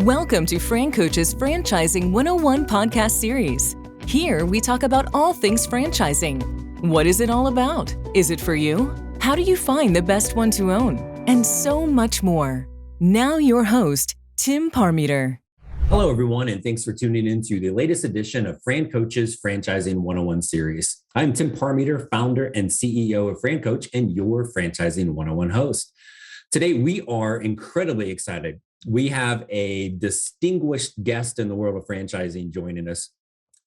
Welcome to FranCoach's Franchising 101 podcast series. Here we talk about all things franchising. What is it all about? Is it for you? How do you find the best one to own? And so much more. Now your host, Tim Parmeter. Hello, everyone, and thanks for tuning in to the latest edition of FranCoach's Franchising 101 series. I'm Tim Parmeter, founder and CEO of FranCoach and your Franchising 101 host. Today, we are incredibly excited. We have a distinguished guest in the world of franchising joining us,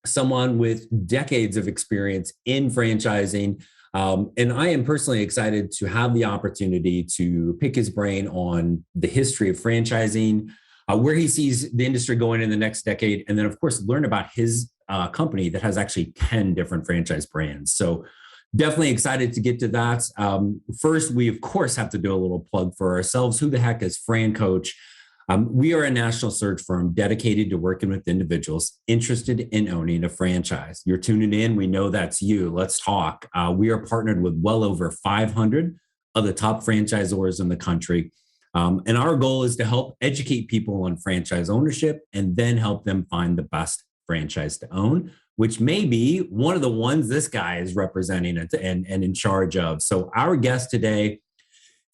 someone with decades of experience in franchising. And I am personally excited to have the opportunity to pick his brain on the history of franchising, where he sees the industry going in the next decade, and then, of course, learn about his company that has actually 10 different franchise brands. So definitely excited to get to that. First, we, of course, have to do a little plug for ourselves. Who the heck is FranCoach? We are a national search firm dedicated to working with individuals interested in owning a franchise. You're tuning in. We know that's you. Let's talk. We are partnered with well over 500 of the top franchisors in the country. And our goal is to help educate people on franchise ownership and then help them find the best franchise to own, which may be one of the ones this guy is representing and in charge of. So our guest today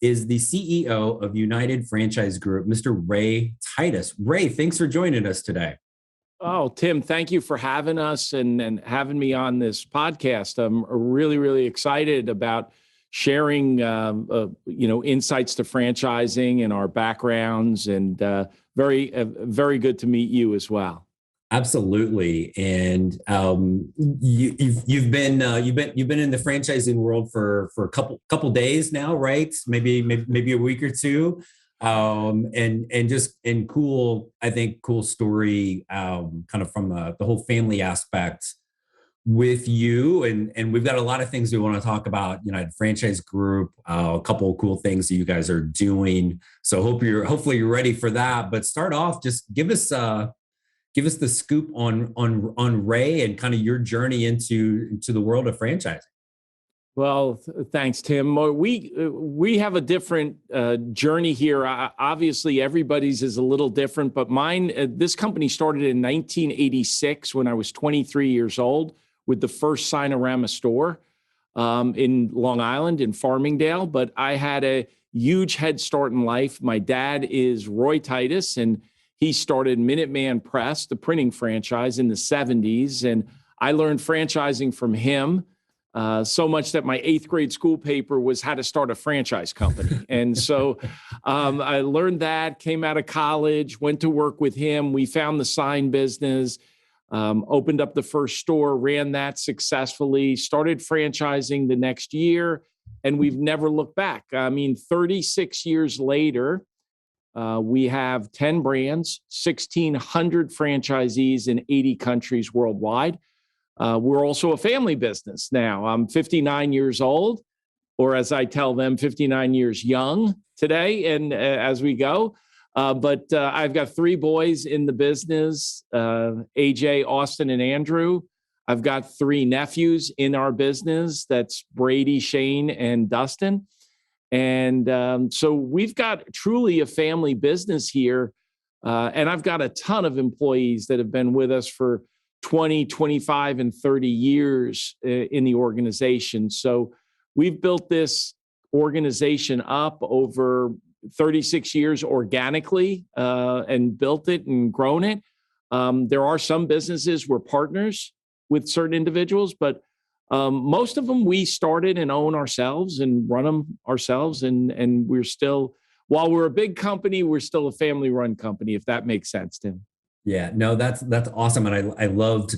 is the CEO of United Franchise Group, Mr. Ray Titus. Ray, thanks for joining us today. Oh, Tim, thank you for having us and having me on this podcast. I'm really, really excited about sharing, insights to franchising and our backgrounds, and very good to meet you as well. Absolutely, and you've been in the franchising world for a couple days now, right? Maybe a week or two, and cool. I think cool story, kind of from the whole family aspect with you, and we've got a lot of things we want to talk about. United Franchise Group, a couple of cool things that you guys are doing. So hopefully you're ready for that. But start off, just give us the scoop on Ray and kind of your journey into the world of franchising. Well, thanks, Tim. We have a different journey here. Obviously, everybody's is a little different, but mine, this company started in 1986 when I was 23 years old with the first Signorama store in Long Island in Farmingdale. But I had a huge head start in life. My dad is Ray Titus, and he started Minuteman Press, the printing franchise, in the 70s. And I learned franchising from him, so much that my 8th grade school paper was how to start a franchise company. And so I learned that, came out of college, went to work with him. We found the sign business, opened up the first store, ran that successfully, started franchising the next year, and we've never looked back. I mean, 36 years later, we have 10 brands, 1,600 franchisees in 80 countries worldwide. We're also a family business now. I'm 59 years old, or as I tell them, 59 years young today, and as we go. But I've got 3 boys in the business, AJ, Austin, and Andrew. I've got 3 nephews in our business. That's Brady, Shane, and Dustin. And so we've got truly a family business here. And I've got a ton of employees that have been with us for 20, 25, and 30 years in the organization. So we've built this organization up over 36 years organically and built it and grown it. There are some businesses we're partners with certain individuals, but most of them we started and own ourselves and run them ourselves. And we're still, while we're a big company, we're still a family-run company, if that makes sense, Tim. Yeah, no, that's awesome. And I loved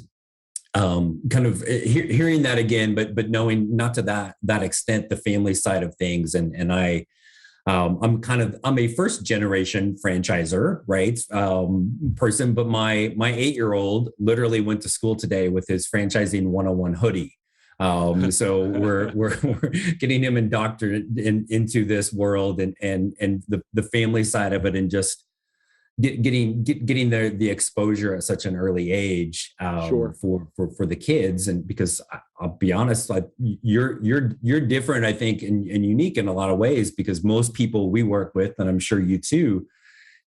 kind of hearing that again, but knowing not to that extent, the family side of things. And I'm a first generation franchisor, right? Person, but my 8-year-old literally went to school today with his franchising 101 hoodie. So we're getting him indoctrinated into this world and the family side of it, and just getting the exposure at such an early age Sure. for the kids. And because I'll be honest, like you're different, I think, and unique in a lot of ways, because most people we work with, and I'm sure you too,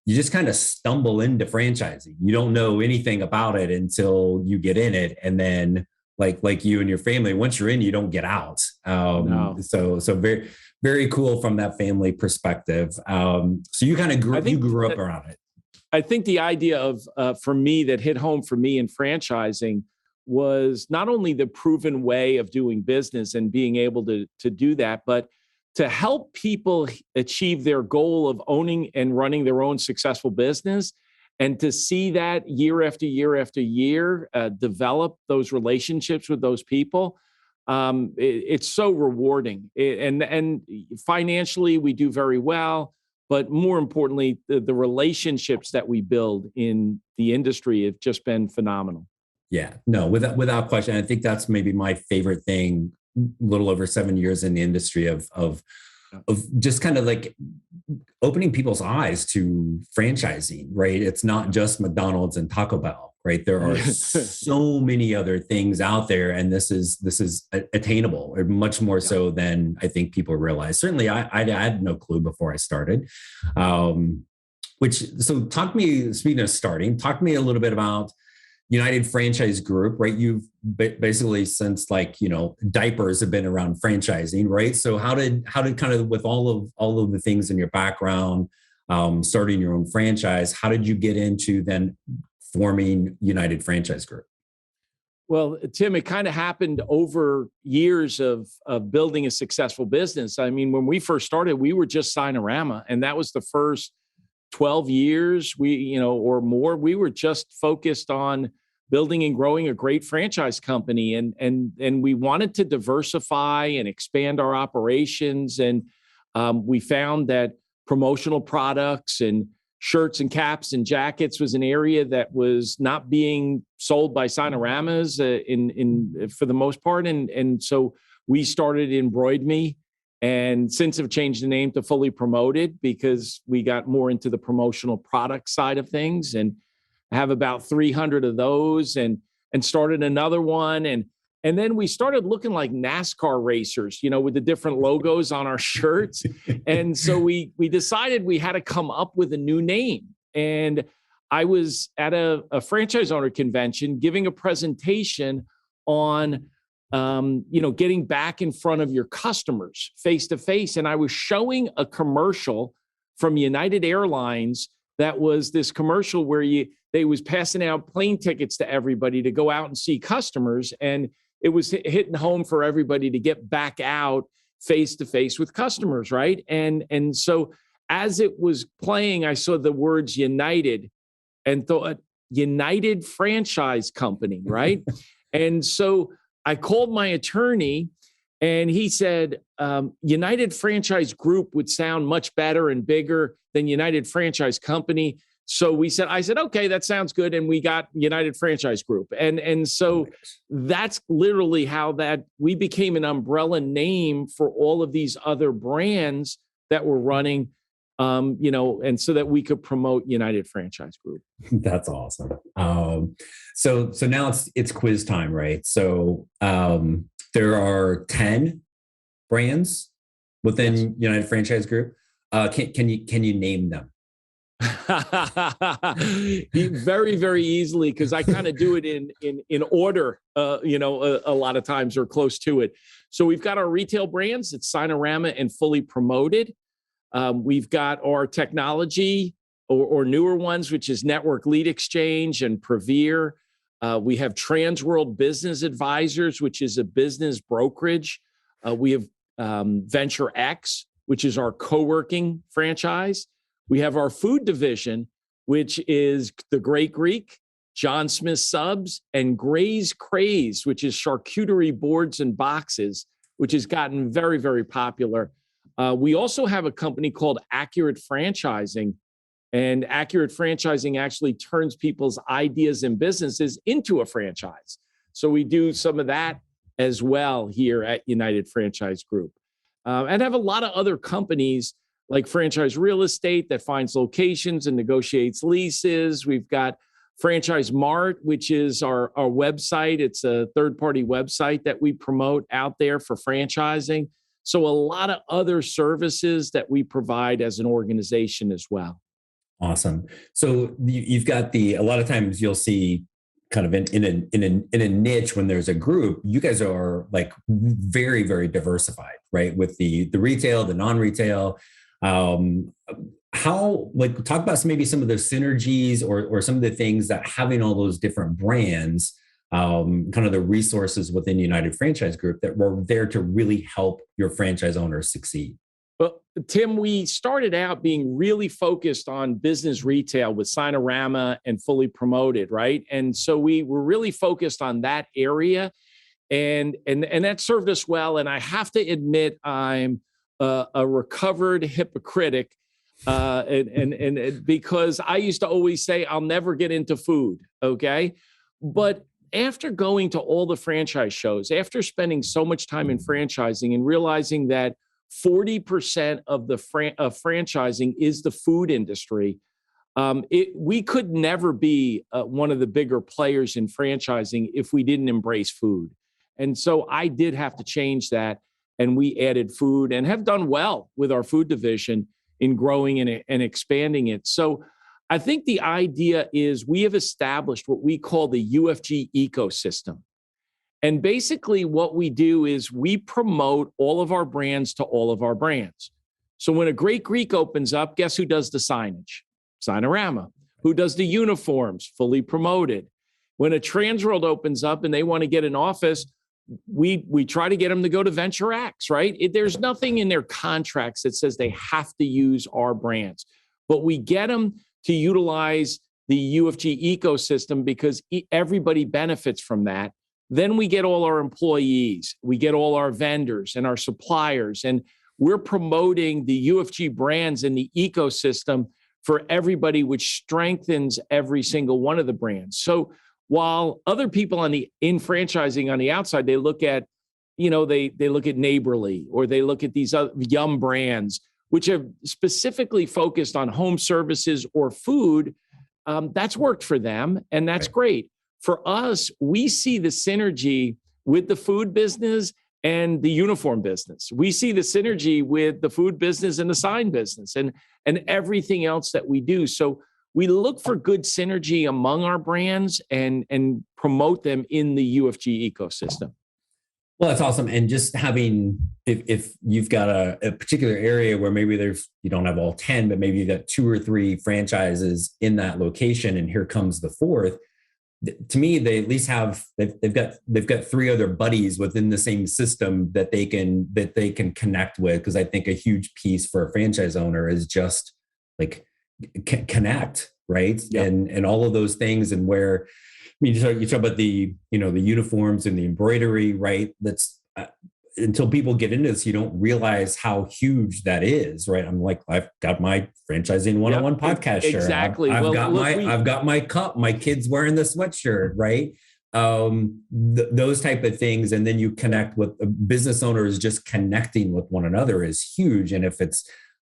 you just kind of stumble into franchising. You don't know anything about it until you get in it. And then like you and your family, once you're in, you don't get out. No. So very, very cool from that family perspective. So you kind of grew up around it. I think the idea of, for me, that hit home for me in franchising was not only the proven way of doing business and being able to do that, but to help people achieve their goal of owning and running their own successful business, and to see that year after year after year, develop those relationships with those people. It's so rewarding. And financially, we do very well, but more importantly, the relationships that we build in the industry have just been phenomenal. Yeah, no, without question. I think that's maybe my favorite thing. A little over 7 years in the industry of just kind of like opening people's eyes to franchising, right? It's not just McDonald's and Taco Bell, right? There are so many other things out there, and this is attainable, or much more so than I think people realize. Certainly, I had no clue before I started. So talk to me, speaking of starting, talk to me a little bit about United Franchise Group, right? You've basically since diapers have been around franchising, right? So how did kind of, with all of the things in your background, starting your own franchise, how did you get into then forming United Franchise Group? Well, Tim, it kind of happened over years of building a successful business. I mean, when we first started, we were just Sinorama, and that was the first 12 years or more. We were just focused on building and growing a great franchise company, and we wanted to diversify and expand our operations. And we found that promotional products and shirts and caps and jackets was an area that was not being sold by Sinoramas for the most part. And so we started Embroid Me, and since have changed the name to Fully Promoted, because we got more into the promotional product side of things, and have about 300 of those, and started another one. And then we started looking like NASCAR racers, with the different logos on our shirts. And so we decided we had to come up with a new name. And I was at a franchise owner convention giving a presentation on getting back in front of your customers face to face. And I was showing a commercial from United Airlines that was this commercial where they was passing out plane tickets to everybody to go out and see customers. And it was hitting home for everybody to get back out face to face with customers, right? And so as it was playing, I saw the words United and thought, United Franchise Company, right? And so I called my attorney, and he said, United Franchise Group would sound much better and bigger than United Franchise Company. So I said, okay, that sounds good. And we got United Franchise Group. And so that's literally how we became an umbrella name for all of these other brands that were running, and so that we could promote United Franchise Group. That's awesome. So now it's quiz time, right? So there are 10 brands within United Franchise Group. Can you name them? Very, very easily, because I kind of do it in order, a lot of times, or close to it. So we've got our retail brands. It's Sinorama and Fully Promoted. We've got our technology or newer ones, which is Network Lead Exchange and Prevere. We have Transworld Business Advisors, which is a business brokerage. We have Venture X, which is our co-working franchise. We have our food division, which is the Great Greek, John Smith Subs, and Gray's Craze, which is charcuterie boards and boxes, which has gotten very, very popular. We also have a company called Accurate Franchising, and Accurate Franchising actually turns people's ideas and businesses into a franchise. So we do some of that as well here at United Franchise Group. And have a lot of other companies like Franchise Real Estate that finds locations and negotiates leases. We've got Franchise Mart, which is our website. It's a third-party website that we promote out there for franchising. So a lot of other services that we provide as an organization as well. Awesome. So you've got a lot of times you'll see kind of in a niche when there's a group, you guys are like very, very diversified, right? With the retail, the non-retail. How, like, talk about maybe some of the synergies or some of the things that having all those different brands, kind of the resources within United Franchise Group that were there to really help your franchise owners succeed. Well, Tim, we started out being really focused on business retail with Signorama and Fully Promoted, right? And so we were really focused on that area, and that served us well. And I have to admit, I'm a recovered hypocritic, and because I used to always say I'll never get into food, okay? But after going to all the franchise shows, after spending so much time in franchising and realizing that 40% of the franchising is the food industry, we could never be one of the bigger players in franchising if we didn't embrace food. And so I did have to change that, and we added food and have done well with our food division in growing and expanding it. So I think the idea is we have established what we call the UFG ecosystem. And basically what we do is we promote all of our brands to all of our brands. So when a Great Greek opens up, guess who does the signage? Signorama. Who does the uniforms? Fully Promoted. When a Transworld opens up and they want to get an office, we try to get them to go to Venture X, right? There's nothing in their contracts that says they have to use our brands, but we get them to utilize the UFG ecosystem because everybody benefits from that. Then we get all our employees, we get all our vendors and our suppliers, and we're promoting the UFG brands in the ecosystem for everybody, which strengthens every single one of the brands. So while other people in franchising on the outside, they look at, they look at Neighborly, or they look at these other Yum brands, which have specifically focused on home services or food, that's worked for them, and that's great. For us, we see the synergy with the food business and the uniform business. We see the synergy with the food business and the sign business and everything else that we do. So we look for good synergy among our brands and promote them in the UFG ecosystem. Well, that's awesome. And just having, if you've got a particular area where maybe you don't have all 10, but maybe you've got 2 or 3 franchises in that location, and here comes the 4th, to me, they at least they've got 3 other buddies within the same system that they can connect with. Because I think a huge piece for a franchise owner is just like connect, right? Yep. And all of those things, and where, I mean, you talk about the uniforms and the embroidery, right? That's until people get into this, you don't realize how huge that is, right? I'm like, I've got my Franchising 101 podcast shirt. Exactly. I've got my cup, my kid's wearing the sweatshirt, right? Those type of things. And then you connect with business owners, just connecting with one another is huge. And if it's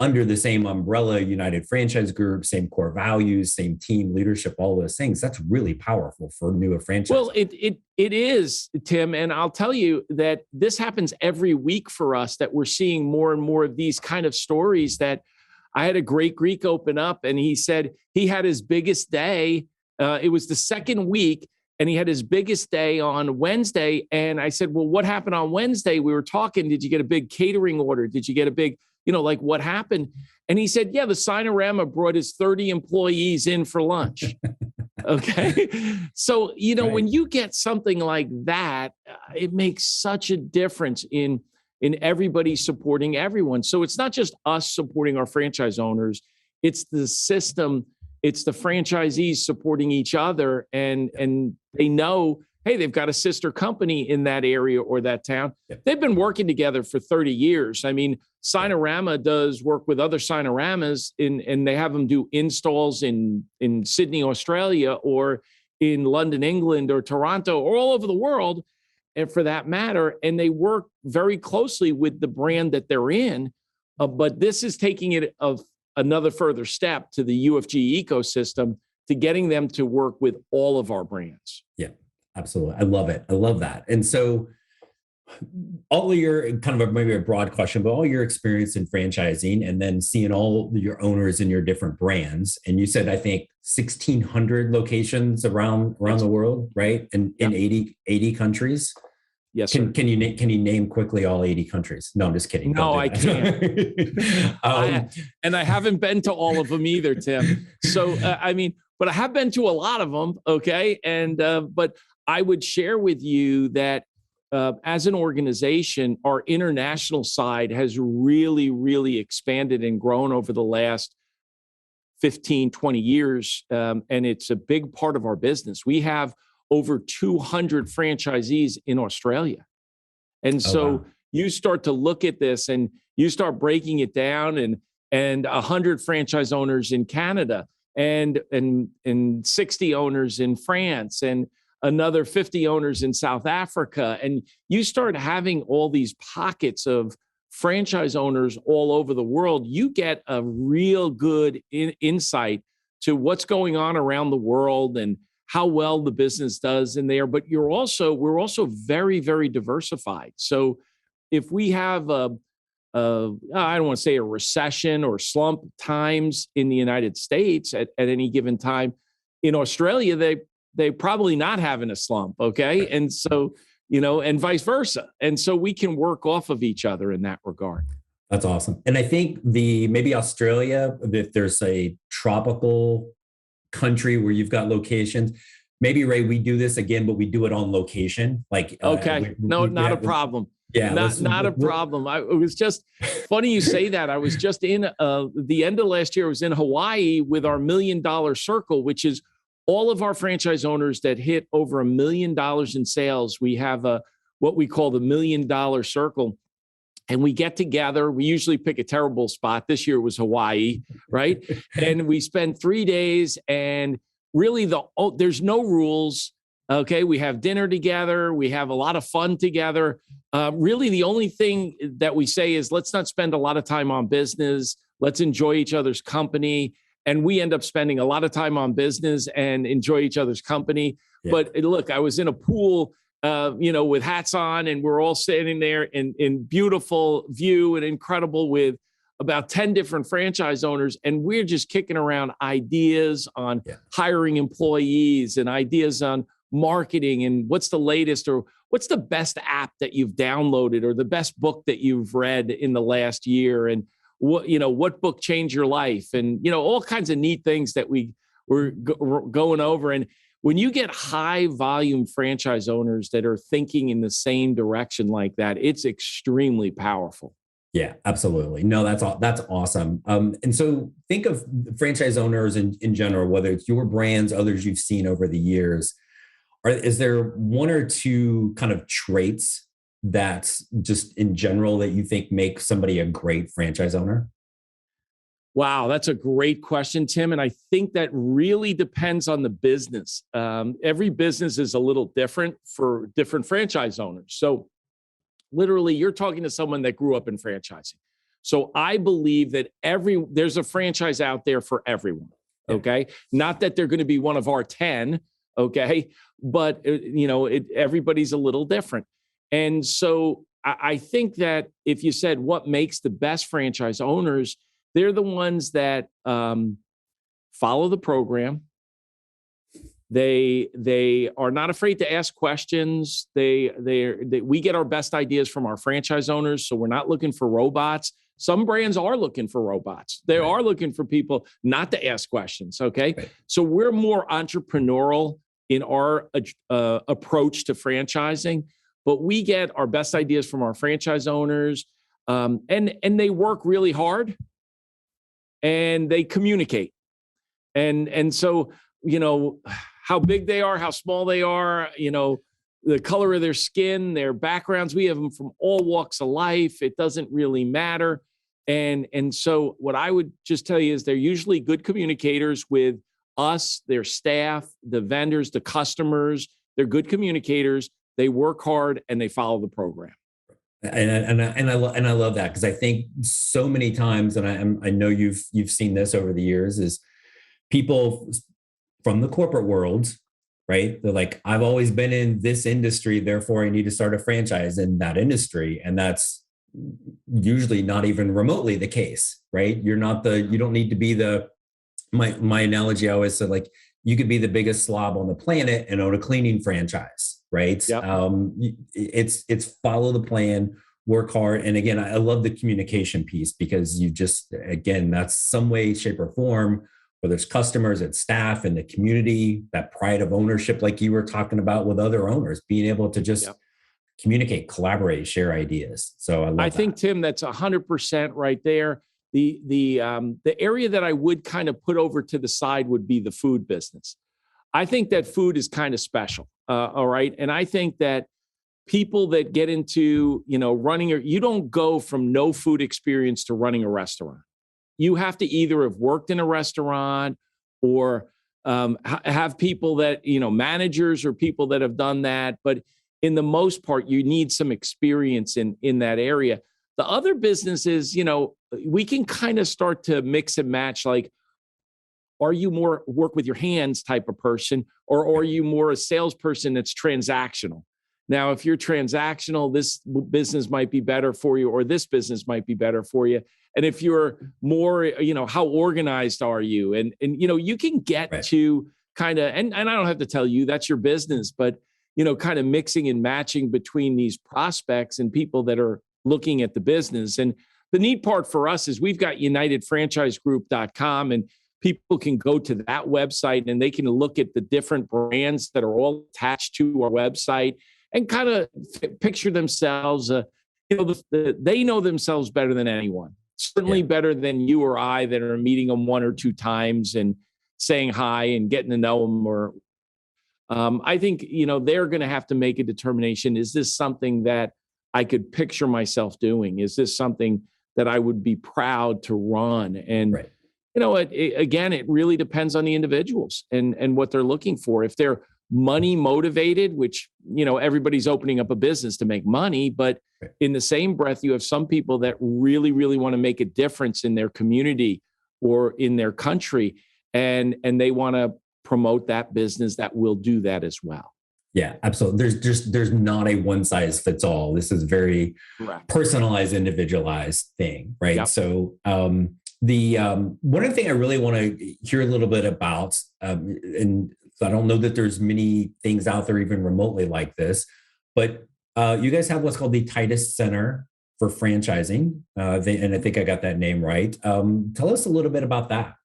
under the same umbrella, United Franchise Group, same core values, same team leadership, all those things, that's really powerful for newer franchises. Well, it is, Tim. And I'll tell you that this happens every week for us, that we're seeing more and more of these kind of stories. That I had a Great Greek open up, and he said he had his biggest day. It was the second week, and he had his biggest day on Wednesday. And I said, well, what happened on Wednesday? We were talking. Did you get a big catering order? Did you get a big, like what happened? And he said, yeah, the Signorama brought his 30 employees in for lunch. Okay. So, right. When you get something like that, it makes such a difference in everybody supporting everyone. So it's not just us supporting our franchise owners, it's the system, it's the franchisees supporting each other, and they know, hey, they've got a sister company in that area or that town. Yep. They've been working together for 30 years. I mean, Signorama does work with other Signoramas, and they have them do installs in Sydney, Australia, or in London, England, or Toronto, or all over the world, and for that matter. And they work very closely with the brand that they're in. But this is taking it of another further step to the UFG ecosystem, to getting them to work with all of our brands. Yeah. Absolutely. I love it. I love that. And so all of your kind of maybe a broad question, but all your experience in franchising and then seeing all your owners in your different brands. And you said, I think 1,600 locations around the world, right? And in 80 countries. Yes, sir. Can you name quickly all 80 countries? No, I'm just kidding. No, I can't. And I haven't been to all of them either, Tim. So, but I have been to a lot of them. Okay. And, but I would share with you that as an organization, our international side has really, really expanded and grown over the last 15, 20 years. And it's a big part of our business. We have over 200 franchisees in Australia. And so you start to look at this and you start breaking it down, and 100 franchise owners in Canada and 60 owners in France and another 50 owners in South Africa. And you start having all these pockets of franchise owners all over the world. You get a real good insight to what's going on around the world and how well the business does in there. But we're also very, very diversified. So if we have I don't want to say a recession or slump times in the United States at any given time, in Australia, they probably not having a slump. Okay. And so, and vice versa. And so we can work off of each other in that regard. That's awesome. And I think maybe Australia, if there's a tropical country where you've got locations, maybe, Ray, we do this again, but we do it on location. Like, okay. Not a problem. Yeah. Not a problem. It was just funny you say that. I was just in the end of last year, I was in Hawaii with our $1 Million Circle, which is all of our franchise owners that hit over $1 million in sales. We have what we call the $1 Million Circle. And we get together. We usually pick a terrible spot. This year was Hawaii, right? And we spend 3 days, and really there's no rules. Okay, we have dinner together. We have a lot of fun together. Really, the only thing that we say is let's not spend a lot of time on business. Let's enjoy each other's company. And we end up spending a lot of time on business and enjoy each other's company. Yeah. But look, I was in a pool with hats on, and we're all sitting there in beautiful view and incredible with about 10 different franchise owners. And we're just kicking around ideas on hiring employees and ideas on marketing and what's the latest or what's the best app that you've downloaded or the best book that you've read in the last year. And what book changed your life, and, all kinds of neat things that we're going over. And when you get high volume franchise owners that are thinking in the same direction like that, it's extremely powerful. Yeah, absolutely. No, that's awesome. And so think of franchise owners in general, whether it's your brands, others you've seen over the years. Is there one or two kind of traits that's just in general that you think make somebody a great franchise owner? Wow, that's a great question, Tim. And I think that really depends on the business. Every business is a little different for different franchise owners. So literally, you're talking to someone that grew up in franchising. So I believe that there's a franchise out there for everyone. Okay. Not that they're going to be one of our 10. Okay. But everybody's a little different. And so I think that if you said what makes the best franchise owners, they're the ones that follow the program. They are not afraid to ask questions. We get our best ideas from our franchise owners, so we're not looking for robots. Some brands are looking for robots. They are looking for people not to ask questions. Okay, so we're more entrepreneurial in our approach to franchising, but we get our best ideas from our franchise owners, and they work really hard. And they communicate. And so, how big they are, how small they are, the color of their skin, their backgrounds. We have them from all walks of life. It doesn't really matter. And so what I would just tell you is they're usually good communicators with us, their staff, the vendors, the customers. They're good communicators. They work hard and they follow the program. And I love that, because I think so many times, and I know you've seen this over the years, is people from the corporate world right? They're like, I've always been in this industry, therefore I need to start a franchise in that industry. And that's usually not even remotely the case, right? You don't need to be my analogy I always said, like, you could be the biggest slob on the planet and own a cleaning franchise, right? Yep. It's follow the plan, work hard. And again, I love the communication piece, because again, that's some way, shape, or form, whether it's customers and staff and the community, that pride of ownership, like you were talking about with other owners, being able to just communicate, collaborate, share ideas. So I think, Tim, that's 100% right there. The area that I would kind of put over to the side would be the food business. I think that food is kind of special. All right. And I think that people that get into, you don't go from no food experience to running a restaurant. You have to either have worked in a restaurant or have people that, managers or people that have done that. But in the most part, you need some experience in that area. The other businesses, we can kind of start to mix and match. Like, are you more work with your hands type of person, or are you more a salesperson that's transactional? Now, if you're transactional, this business might be better for you, or this business might be better for you. And if you're more, how organized are you? And you can get to kind of, and I don't have to tell you, that's your business, but, kind of mixing and matching between these prospects and people that are looking at the business. And the neat part for us is we've got unitedfranchisegroup.com, and people can go to that website and they can look at the different brands that are all attached to our website and kind of picture themselves. They know themselves better than anyone, certainly better than you or I that are meeting them one or two times and saying hi and getting to know them. Or I think, they're going to have to make a determination. Is this something that I could picture myself doing? Is this something that I would be proud to run? And, again, it really depends on the individuals and what they're looking for. If they're money motivated, which, everybody's opening up a business to make money, but in the same breath, you have some people that really, really want to make a difference in their community or in their country. And they want to promote that business that will do that as well. Yeah, absolutely. There's not a one size fits all. This is very personalized, individualized thing, right? Yep. So the one other thing I really want to hear a little bit about, and I don't know that there's many things out there even remotely like this, but you guys have what's called the Titus Center for franchising, and I think I got that name right. Tell us a little bit about that.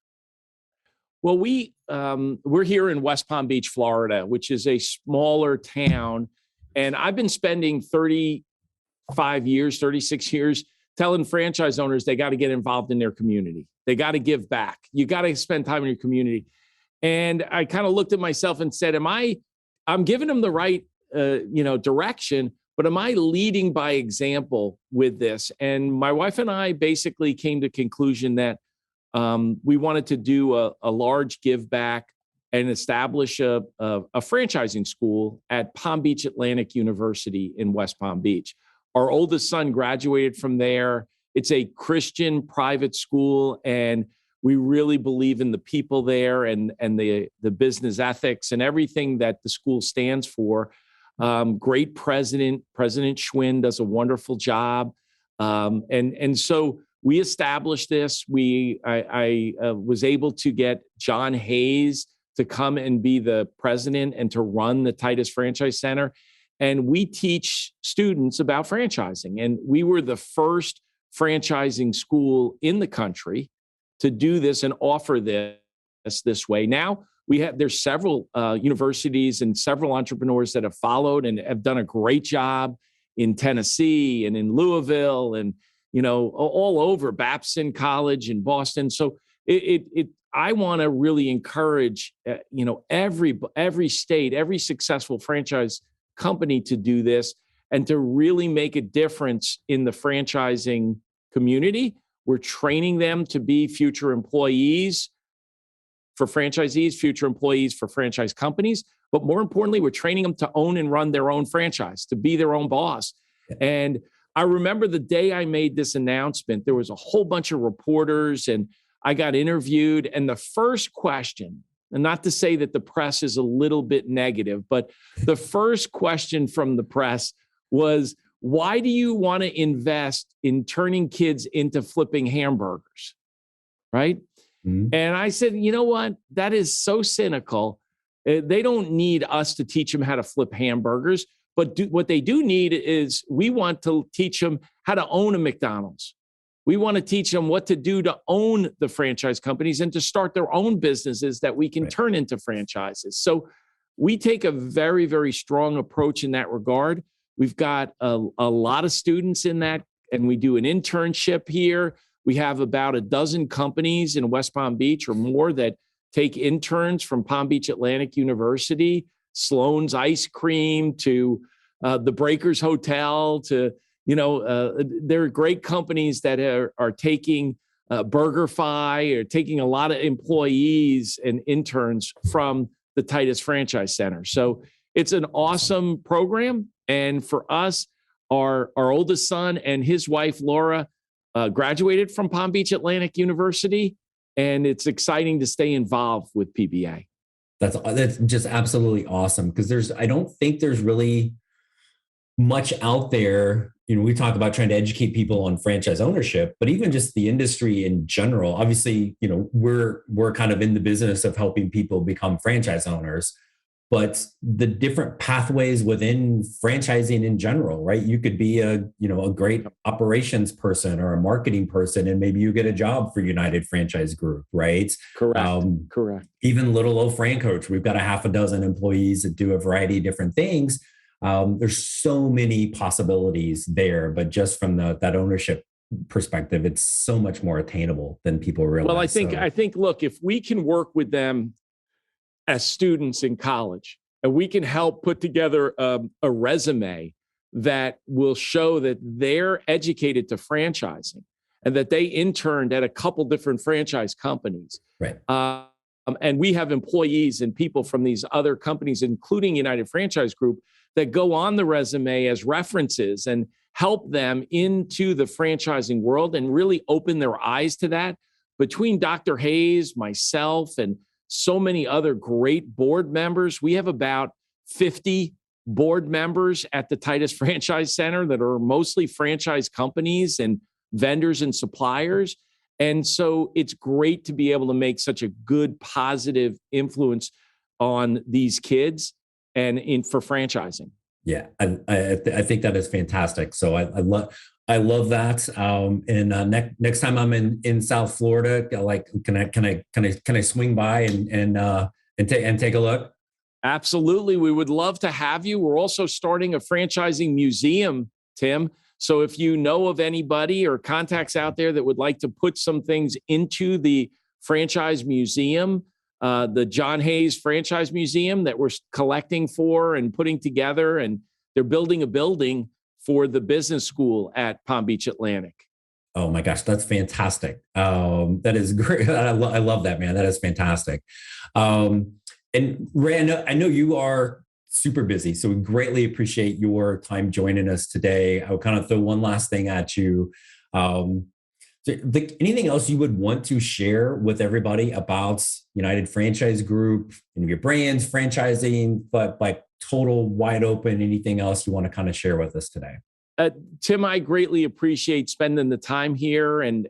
Well, we're here in West Palm Beach, Florida, which is a smaller town. And I've been spending 36 years telling franchise owners they got to get involved in their community. They got to give back. You got to spend time in your community. And I kind of looked at myself and said, I'm giving them the right, direction, but am I leading by example with this? And my wife and I basically came to the conclusion that we wanted to do a large give back and establish a franchising school at Palm Beach Atlantic University in West Palm Beach. Our oldest son graduated from there. It's a Christian private school, and we really believe in the people there and the business ethics and everything that the school stands for. Great president, President Schwinn does a wonderful job. And so we established this. I was able to get John Hayes to come and be the president and to run the Titus Franchise Center. And we teach students about franchising. And we were the first franchising school in the country to do this and offer this way. Now there's several universities and several entrepreneurs that have followed and have done a great job in Tennessee and in Louisville and all over, Babson College in Boston. So I want to really encourage every state, every successful franchise company to do this and to really make a difference in the franchising community. We're training them to be future employees for franchisees, future employees for franchise companies. But more importantly, we're training them to own and run their own franchise, to be their own boss. Yeah. And I remember the day I made this announcement, there was a whole bunch of reporters and I got interviewed. And the first question, and not to say that the press is a little bit negative, but the first question from the press was, why do you want to invest in turning kids into flipping hamburgers? Right? Mm-hmm. And I said, you know what? That is so cynical. They don't need us to teach them how to flip hamburgers, but what they do need is we want to teach them how to own a McDonald's. We want to teach them what to do to own the franchise companies and to start their own businesses that we can turn into franchises. So we take a very, very strong approach in that regard. We've got a lot of students in that, and we do an internship here. We have about a dozen companies in West Palm Beach or more that take interns from Palm Beach Atlantic University, Sloan's Ice Cream, to the Breakers Hotel, to there are great companies that are taking BurgerFi, or taking a lot of employees and interns from the Titus Franchise Center. So it's an awesome program. And for us, our oldest son and his wife, Laura, graduated from Palm Beach Atlantic University. And it's exciting to stay involved with PBA. That's just absolutely awesome, because I don't think there's really much out there. We talk about trying to educate people on franchise ownership, but even just the industry in general. Obviously, we're kind of in the business of helping people become franchise owners, but the different pathways within franchising in general, right? You could be a great operations person or a marketing person, and maybe you get a job for United Franchise Group, right? Correct. Even little old FranCoach, we've got a half a dozen employees that do a variety of different things. There's so many possibilities there, but just from that ownership perspective, it's so much more attainable than people realize. Well, I think, look, if we can work with them as students in college, and we can help put together a resume that will show that they're educated to franchising and that they interned at a couple different franchise companies. Right. And we have employees and people from these other companies, including United Franchise Group, that go on the resume as references and help them into the franchising world and really open their eyes to that. Between Dr. Hayes, myself, and so many other great board members, we have about 50 board members at the Titus Franchise Center that are mostly franchise companies and vendors and suppliers. And so it's great to be able to make such a good, positive influence on these kids and for franchising. Yeah, I think that is fantastic. So I love that. And next time I'm in South Florida, can I swing by and take a look? Absolutely, we would love to have you. We're also starting a franchising museum, Tim. So if you know of anybody or contacts out there that would like to put some things into the franchise museum, the John Hayes Franchise Museum that we're collecting for and putting together, and they're building a building for the business school at Palm Beach Atlantic. Oh my gosh, that's fantastic. That is great. I love that, man. That is fantastic. And Ray, I know you are super busy, so we greatly appreciate your time joining us today. I'll kind of throw one last thing at you. Anything else you would want to share with everybody about United Franchise Group and your brands, franchising, but like total wide open, anything else you want to kind of share with us today? Tim, I greatly appreciate spending the time here and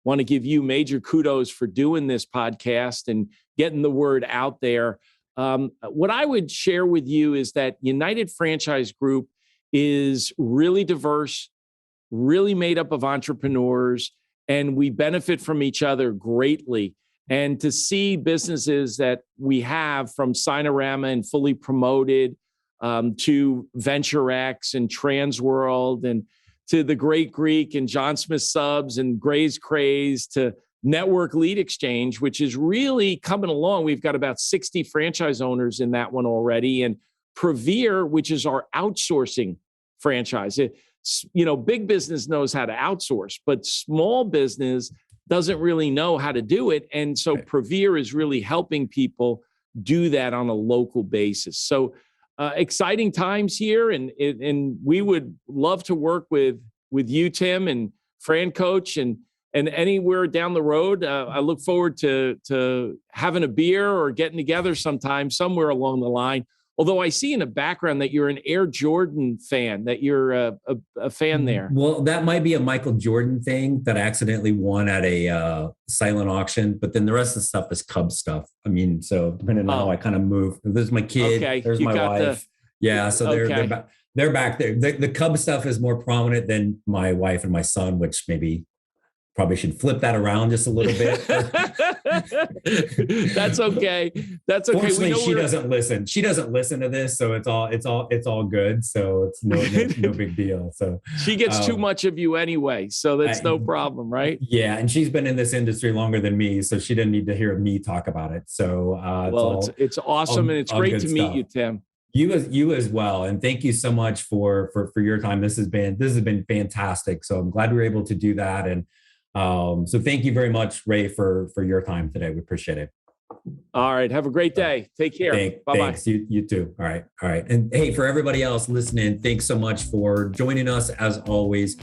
want to give you major kudos for doing this podcast and getting the word out there. What I would share with you is that United Franchise Group is really diverse, really made up of entrepreneurs, and we benefit from each other greatly. And to see businesses that we have, from Sinorama and Fully Promoted to VentureX and Transworld, and to the Great Greek and John Smith Subs and Gray's Craze, to Network Lead Exchange, which is really coming along. We've got about 60 franchise owners in that one already. And Prevere, which is our outsourcing franchise. Big business knows how to outsource, but small business doesn't really know how to do it. And so Prevere is really helping people do that on a local basis. So exciting times here. And we would love to work with you, Tim, and FranCoach, and And anywhere down the road, I look forward to having a beer or getting together sometime somewhere along the line. Although I see in the background that you're an Air Jordan fan, that you're a fan there. Well, that might be a Michael Jordan thing that I accidentally won at a silent auction, but then the rest of the stuff is Cubs stuff. I mean, so depending on how I kind of move, there's my kid, there's my wife. So they're back there. The Cubs stuff is more prominent than my wife and my son, which maybe probably should flip that around just a little bit. That's okay. That's okay. Fortunately, she doesn't listen. She doesn't listen to this, so it's all good. So it's no big deal. So she gets too much of you anyway, so that's no problem, right? Yeah, and she's been in this industry longer than me, so she didn't need to hear me talk about it. So it's awesome, and it's great to meet you, Tim. You as well, and thank you so much for your time. This has been fantastic. So I'm glad we were able to do that, and so thank you very much, Ray, for your time today. We appreciate it. All right, have a great day. Take care. Bye-bye. Thanks. You too. All right. And hey, for everybody else listening, thanks so much for joining us as always.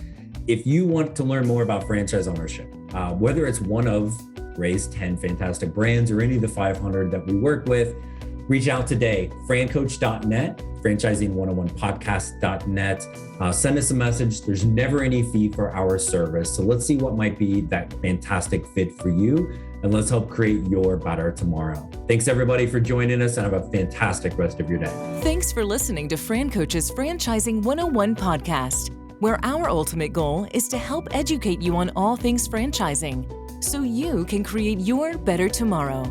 If you want to learn more about franchise ownership, whether it's one of Ray's 10 fantastic brands or any of the 500 that we work with, reach out today, FranCoach.net, franchising101podcast.net. Send us a message. There's never any fee for our service. So let's see what might be that fantastic fit for you, and let's help create your better tomorrow. Thanks everybody for joining us, and have a fantastic rest of your day. Thanks for listening to FranCoach's Franchising 101 podcast, where our ultimate goal is to help educate you on all things franchising so you can create your better tomorrow.